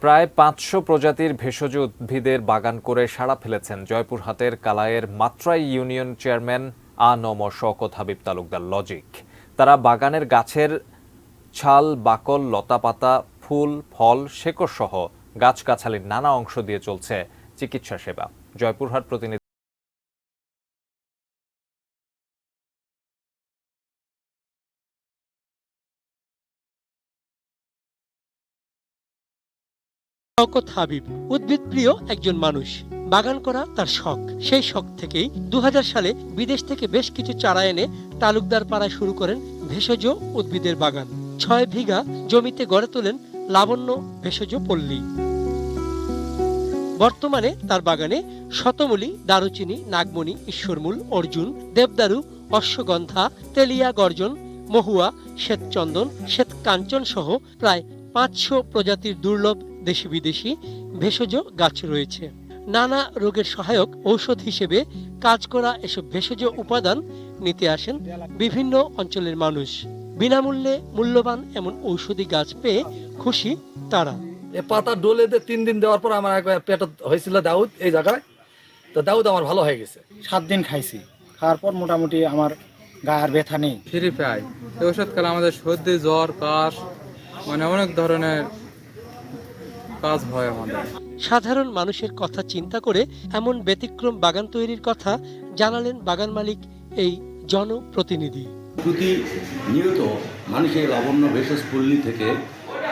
প্রায় ৫০০ প্রজাতির ভেষজ উদ্ভিদের বাগান করে সাড়া ফেলেছেন জয়পুরহাটের কালাইয়ের মাত্রাই ইউনিয়ন চেয়ারম্যান আ.ন.ম শওকত হাবিব তালুকদার লজিক। তারা বাগানের গাছের ছাল, বাকল, লতাপাতা, ফুল, ফল, শেকড় সহ গাছগাছালির নানা অংশ দিয়ে চলছে চিকিৎসা সেবা। জয়পুরহাট প্রতিনিধি শওকত হাবিব উদ্ভিদ প্রিয় একজন মানুষ। বাগান করা তার শখ। সেই শখ থেকেই ২০০০ সালে বিদেশ থেকে বেশ কিছু চারা এনে তালুকদার পাড়ায় শুরু করেন ভেষজ উদ্ভিদের বাগান। ৬ বিঘা জমিতে গড়ে তোলেন লাবণ্য ভেষজ পল্লী। বর্তমানে তার বাগানে শতমূলী, দারুচিনি, নাগমণি, ঈশ্বরমূল, অর্জুন, দেবদারু, অশ্বগন্ধা, তেলিয়া গর্জন, মহুয়া, শ্বেতচন্দন, শ্বেত কাঞ্চন সহ প্রায় ৫০০ প্রজাতির দুর্লভ দেশি বিদেশি ভেষজ গাছ রয়েছে। নানা রোগের সহায়ক ঔষধ হিসেবে কাজ করা এসব ভেষজ উপাদান নিতে আসেন বিভিন্ন অঞ্চলের মানুষ। বিনামূল্যে মূল্যবান এমন ঔষধি গাছ পেয়ে খুশি তারা। এ পাতা ডলে ৩ দিন দেওয়ার পর আমার একবার পেট হয়েছিল দাউদ এই জায়গায়, তো দাউদ আমার ভালো হয়ে গেছে। ৭ দিন খাইছি, খাওয়ার পর মোটামুটি আমার গায়ের ব্যথা নেই। ফ্রি পাই এই ওষুধ খেলে আমাদের সর্দি, জ্বর, কাশ অনেক ধরনের কাজ হয় আমাদের। সাধারণ মানুষের কথা চিন্তা করে এমন ব্যতিক্রম বাগান তৈরির কথা জানালেন বাগান মালিক এই জনপ্রতিনিধি। প্রতিনিয়ত মানুষের লাবণ্য ভেষজ পল্লী থেকে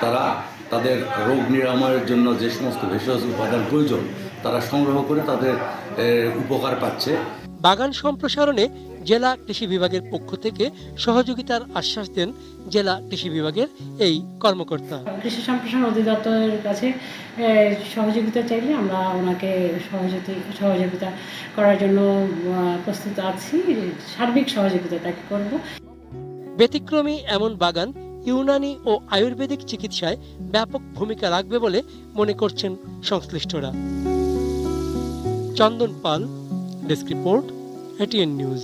তারা তাদের রোগ নিরাময়ের জন্য যে সমস্ত ভেষজ উপাদান প্রয়োজন তারা সংগ্রহ করে তাদের উপকার পাচ্ছে। বাগান সম্প্রসারণে জেলা কৃষি বিভাগের পক্ষ থেকে সহযোগিতার আশ্বাস দেন জেলা কৃষি বিভাগের এই কর্মকর্তা। কৃষি সম্প্রসারণ অধিদপ্তরের কাছে সহযোগিতা চাইলে আমরা ওনাকে সহযোগিতা করার জন্য প্রস্তুত আছি। সার্বিক সহযোগিতা তাকে করব। ব্যতিক্রমী এমন বাগান ইউনানি ও আয়ুর্বেদিক চিকিৎসায় ব্যাপক ভূমিকা রাখবে বলে মনে করছেন সংশ্লিষ্টরা। চন্দন পাল, ডেস্ক রিপোর্ট, এটিএন নিউজ।